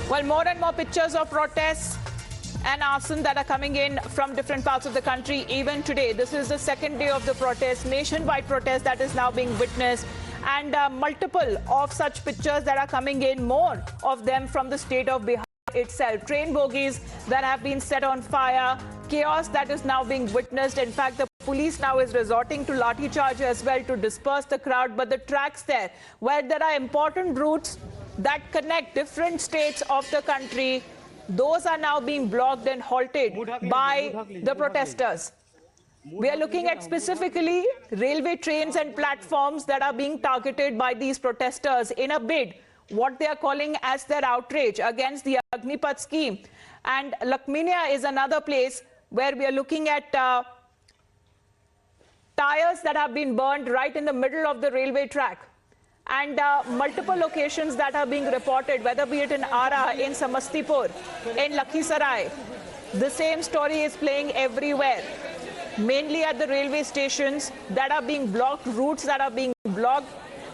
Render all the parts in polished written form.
Well, more and more pictures of protests and arson that are coming in from different parts of the country. Even today, this is the second day of the protest, nationwide protest that is now being witnessed. And multiple of such pictures that are coming in, more of them from the state of Bihar itself. Train bogies that have been set on fire, chaos that is now being witnessed. In fact, the police now is resorting to lathi charge as well to disperse the crowd. But the tracks there, where there are important routes that connect different states of the country, those are now being blocked and halted by the protesters. We are looking at specifically railway trains and platforms that are being targeted by these protesters in a bid, what they are calling as their outrage against the Agnipath scheme. And Lakhminia is another place where we are looking at tires that have been burned right in the middle of the railway track. And multiple locations that are being reported, whether be it in Ara, in Samastipur, in Lakhisarai. The same story is playing everywhere, mainly at the railway stations that are being blocked, routes that are being blocked,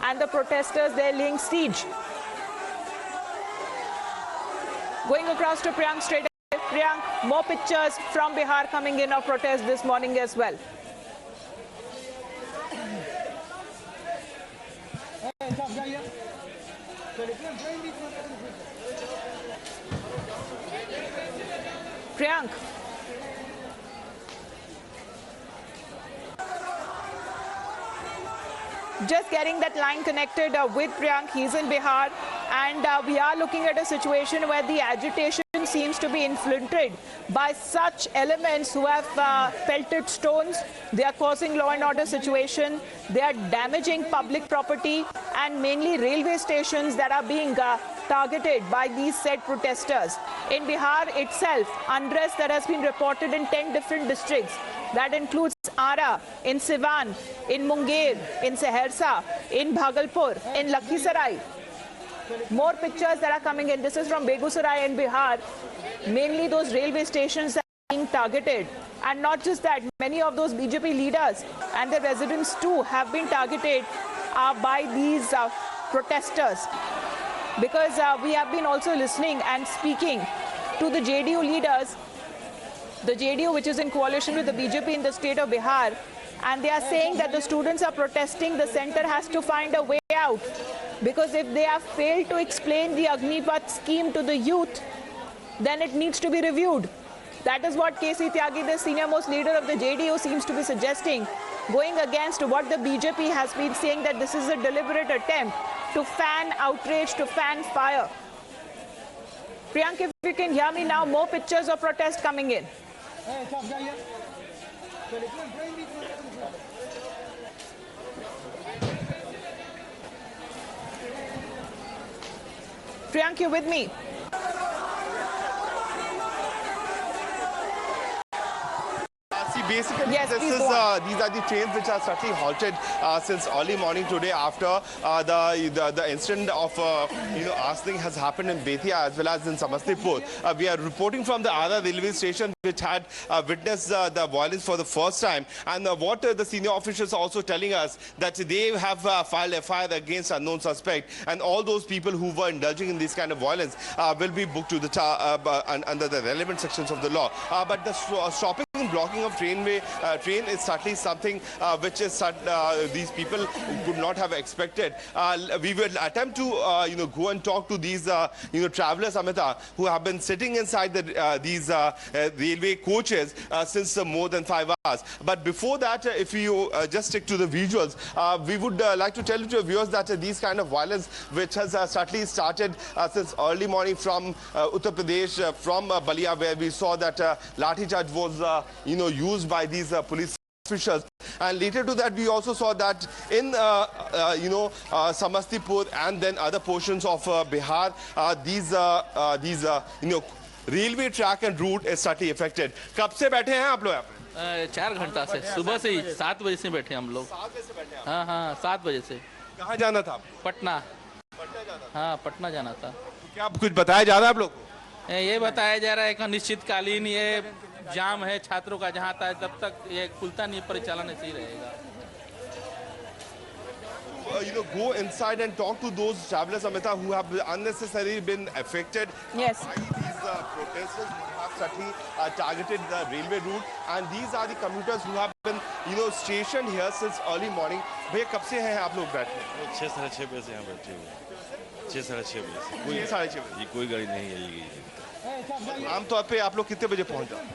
and the protesters, they're laying siege. Going across to Priyank straight away. Priyank, more pictures from Bihar coming in of protest this morning as well. Priyank. Just getting that line connected with Priyank. He's in Bihar, and we are looking at a situation where the agitation seems to be infiltrated by such elements who have pelted stones. They are causing law and order situation. They are damaging public property and mainly railway stations that are being targeted by these said protesters. In Bihar itself, unrest that has been reported in 10 different districts. That includes Ara, in Siwan, in Munger, in Saharsa, in Bhagalpur, in Lakhisarai. More pictures that are coming in. This is from Begusarai in Bihar. Mainly those railway stations that are being targeted. And not just that, many of those BJP leaders and their residents too have been targeted by these protesters. Because we have been also listening and speaking to the JDU leaders, the JDU which is in coalition with the BJP in the state of Bihar, and they are saying that the students are protesting, the center has to find a way out. Because if they have failed to explain the Agnipath scheme to the youth, then it needs to be reviewed. That is what KC Tyagi, the senior most leader of the JDU, seems to be suggesting, going against what the BJP has been saying, that this is a deliberate attempt to fan outrage, to fan fire. Priyank, if you can hear me now, more pictures of protest coming in. Priyank, you with me? Basically, yes, these are the trains which are certainly halted since early morning today after the incident of arsoning has happened in Bethiya as well as in Samastipur. We are reporting from the Ara railway station, which had witnessed the violence for the first time. And what the senior officials are also telling us, that they have filed a FIR against unknown suspect, and all those people who were indulging in this kind of violence will be booked to the under the relevant sections of the law. But the stopping and blocking of train is certainly something which is these people could not have expected. We will attempt to go and talk to these travelers, Amita, who have been sitting inside these railway coaches since more than 5 hours. But before that, if you just stick to the visuals, we would like to tell you to your viewers that these kind of violence, which has certainly started since early morning from Uttar Pradesh, from Balia, where we saw that lathi charge was used by these police officials. And later to that, we also saw that in Samastipur and then other portions of Bihar, these railway track and route is certainly affected. कब से बैठे हैं आप लोग यहाँ पे? 4 घंटा से, सुबह से ही 7 बजे से बैठे हम लोग। 7 बजे से बैठे हैं? हाँ 7 बजे से। कहाँ जाना था? पटना। पटना जाना था? हाँ पटना जाना था। क्या कुछ बताया जा रहा है आप लोग को? ये बताया जा रहा है कि निश्चितकालीन ये जाम है छात्रों का, जहाँ तक जब तक ये खुलता नहीं परिचालन ऐसे ही रहेगा। go inside and talk to those travelers, Amita, who have unnecessarily been affected Yes. by these protesters who have certainly targeted the railway route, and these are the commuters who have been, stationed here since early morning. भैया कब से हैं आप लोग बैठे? 6 साढ़े 6 बजे से यहाँ बैठे हुए 6 साढ़े 6 बजे से कोई 6:30 बजे? ये कोई गाड़ी नहीं आई गई। आमतौर पे आप लोग कितने बजे पहुंच जाते हैं?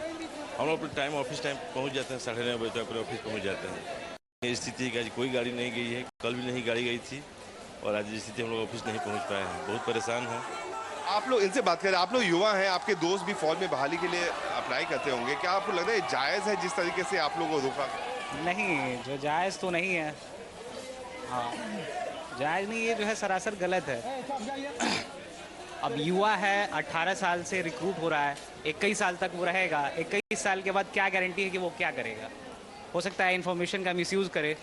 हम लोग अपने टाइम ऑफिस टाइम पहुँच जाते हैं 9:30 बजे तक अपने ऑफिस पहुँच जाते हैं। स्थिति है कि आज कोई गाड़ी नहीं गई है, कल भी नहीं गाड़ी गई थी और आज स्थिति हम लोग ऑफिस नहीं पहुँच पाए हैं, बहुत परेशान हैं। आप लोग इनसे बात करें, आप लोग युवा हैं, आपके दोस्त भी फौज में बहाली के लिए अप्लाई करते होंगे, क्या आपको लग रहा है जायज़ है जिस तरीके से आप लोगों को रोका? नहीं, जो जायज़ तो नहीं है। हाँ, जायज़ नहीं, ये जो है सरासर गलत है। अब युवा है, 18 साल से रिक्रूट हो रहा है, 21 साल तक वो रहेगा, 21 साल के बाद क्या गारंटी है कि वो क्या करेगा? हो सकता है इन्फॉर्मेशन का मिसयूज़ करे।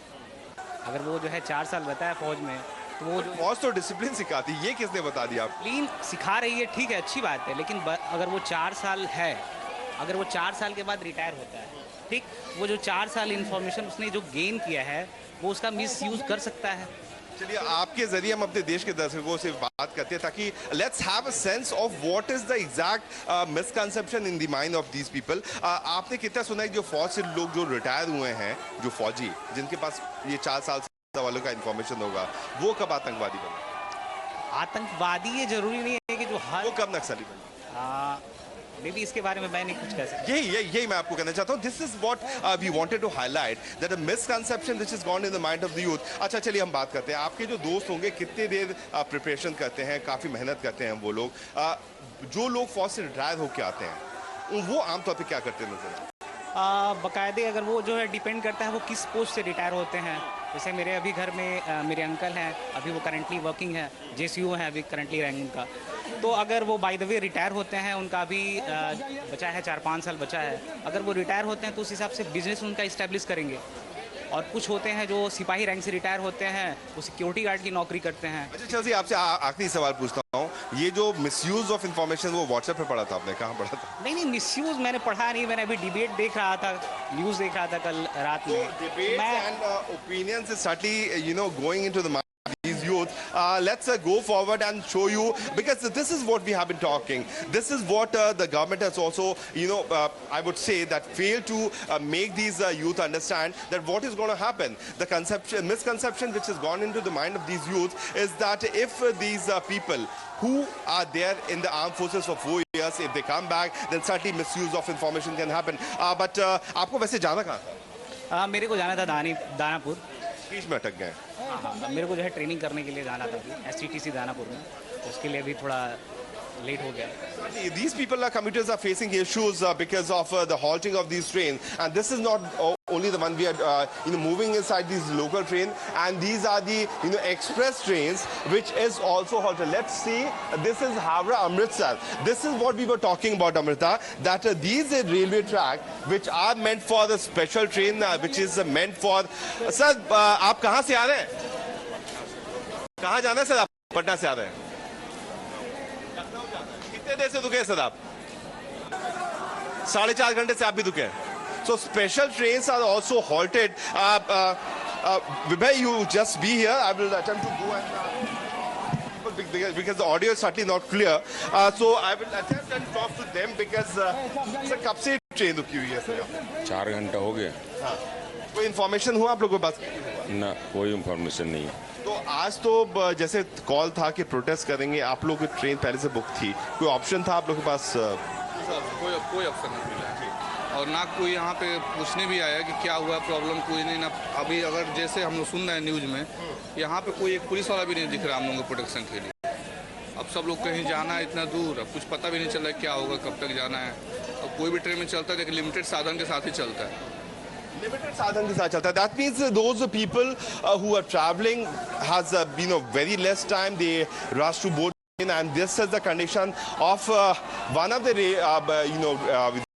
अगर वो जो है 4 साल रहता है फौज में, तो वो जो फौज तो डिसिप्लिन सिखाती है, ये किसने बता दिया आपको? क्लीन सिखा रही है, ठीक है, अच्छी बात है, लेकिन अगर वो 4 साल है, अगर वो 4 साल के बाद रिटायर होता है, ठीक, वो जो 4 साल इन्फॉर्मेशन उसने जो गेन किया है वो उसका मिसयूज़ कर सकता है। चलिए, आपके जरिए हम अपने देश के दर्शकों से बात करते हैं ताकि let's have a sense of what is the exact misconception in the mind of these people. आपने कितना सुना है जो फौज से लोग जो रिटायर हुए हैं, जो फौजी जिनके पास ये 4 साल वालों का इन्फॉर्मेशन होगा, वो कब आतंकवादी बने? आतंकवादी ये जरूरी नहीं है कि जो वो कब नक्सली बने? मे बी इसके बारे में मैं नहीं कुछ कह सकता। यही मैं आपको कहना चाहता हूँ। This is what we wanted to highlight that a misconception which is gone in the mind of the youth. अच्छा, चलिए हम बात करते हैं, आपके जो दोस्त होंगे कितने देर प्रिपरेशन करते हैं, काफ़ी मेहनत करते हैं वो लोग। जो लोग फौज से रिटायर होकर आते हैं वो आमतौर पर क्या करते हैं नजर? बाकायदे अगर वो जो है डिपेंड करता है वो किस पोस्ट से रिटायर होते हैं। जैसे मेरे अभी घर में मेरे अंकल हैं, अभी वो करंटली वर्किंग है, JCO हैं अभी करंटली रैंक उनका। तो अगर वो बाय द वे रिटायर होते हैं, उनका अभी बचा है 4-5 साल बचा है, अगर वो रिटायर होते हैं तो उस हिसाब से बिजनेस उनका इस्टेब्लिश करेंगे। और कुछ होते हैं जो सिपाही रैंक से रिटायर होते हैं, वो सिक्योरिटी गार्ड की नौकरी करते हैं। अच्छा, चल जी, आपसे आखिरी सवाल पूछता हूँ, ये जो मिसयूज ऑफ इन्फॉर्मेशन वो व्हाट्सएप पे पढ़ा था आपने, कहाँ पढ़ा था? नहीं, मिसयूज मैंने पढ़ा नहीं, मैंने अभी डिबेट देख रहा था, न्यूज़ देख रहा था कल रात में। Debates and opinions is certainly, going into the mind of these youth. Let's go forward and show you, because this is what we have been talking. This is what the government has also, I would say that failed to make these youth understand that what is going to happen. The misconception which has gone into the mind of these youth is that if these people who are there in the armed forces for 4 years, if they come back, then certainly misuse of information can happen. But आपको वैसे जाना कहाँ था? मेरे को जाना था दानापुर। बीच में अटक गए? हाँ, मेरे को जो है ट्रेनिंग करने के लिए जाना था STTC दानापुर में, तो उसके लिए अभी थोड़ा लेट हो गया। These people, commuters, are facing issues because of the halting of these trains, and this is not only the one we are moving inside these local trains, and these are the express trains which is also halted. Let's see, this is Howrah Amritsar. This is what we were talking about, Amrita, that these railway track which are meant for the special train which is meant for sir, आप कहाँ से आ रहे हैं? कहाँ जाना है sir? आप पटना से आ रहे हैं? कितने देर से रुके हैं सर आप? 4.5 घंटे से आप भी रुके हैं। So special trains are also halted. Vibhay, you just be here. I will attempt to go and because the audio is certainly not clear. So I will attempt and talk to them because sir, कब से train रुकी हुई है sir? 4 घंटा हो गया। हाँ, कोई इन्फॉर्मेशन हुआ आप लोगों के पास? ना, कोई इन्फॉर्मेशन नहीं है। तो आज तो जैसे कॉल था कि प्रोटेस्ट करेंगे, आप लोग की ट्रेन पहले से बुक थी, कोई ऑप्शन था आप लोग के पास? कोई ऑप्शन नहीं मिला और ना कोई यहाँ पे पूछने भी आया कि क्या हुआ, प्रॉब्लम कोई नहीं। ना अभी अगर जैसे हम लोग सुन रहे हैं न्यूज़ में, यहाँ पे कोई एक पुलिस वाला भी नहीं दिख रहा हम लोगों को प्रोटेक्शन के लिए। अब सब लोग कहीं जाना है इतना दूर, अब कुछ पता भी नहीं चल रहा है क्या होगा, कब तक जाना है। अब कोई भी ट्रेन में चलता है लेकिन लिमिटेड साधन के साथ ही चलता है। Limited साधन के साथ चलता है। That means those people who are traveling has very less time. They rush to board, and this is the condition of one of the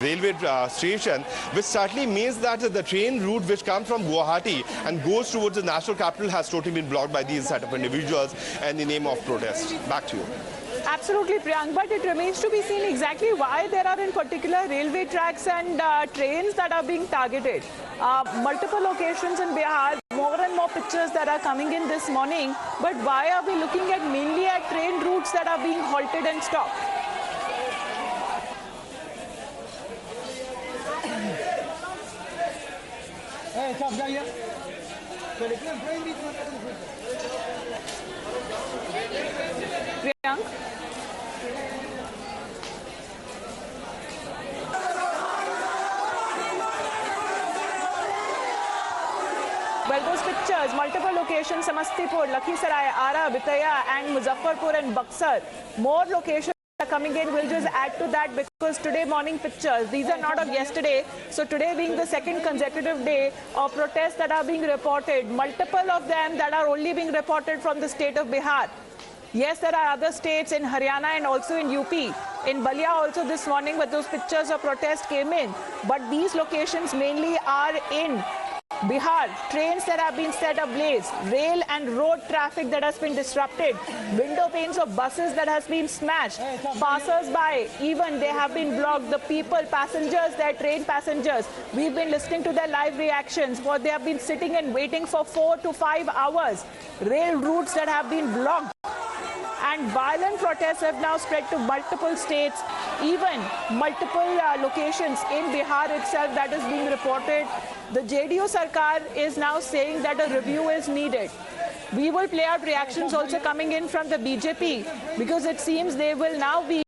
railway station, which certainly means that the train route which comes from Guwahati and goes towards the national capital has totally been blocked by these set of individuals in the name of protest. Back to you. Absolutely, Priyank, but it remains to be seen exactly why there are in particular railway tracks and trains that are being targeted. Multiple locations in Bihar, more and more pictures that are coming in this morning, but why are we looking at mainly at train routes that are being halted and stopped? Priyank? Well, those pictures, multiple locations, Samastipur, Lakhisarai, Ara, Bitaya and Muzaffarpur and Buxar. More locations are coming in. We'll just add to that because today morning pictures, these are not of yesterday. So today being the second consecutive day of protests that are being reported, multiple of them that are only being reported from the state of Bihar. Yes, there are other states in Haryana and also in UP. In Balia also this morning, but those pictures of protest came in. But these locations mainly are in Bihar. Trains that have been set ablaze, rail and road traffic that has been disrupted, window panes of buses that has been smashed, passers-by, even they have been blocked, the people, passengers, their train passengers, we've been listening to their live reactions, what they have been sitting and waiting for 4 to 5 hours, rail routes that have been blocked. And violent protests have now spread to multiple states, even multiple locations in Bihar itself that is being reported. The JDU Sarkar is now saying that a review is needed. We will play out reactions also coming in from the BJP because it seems they will now be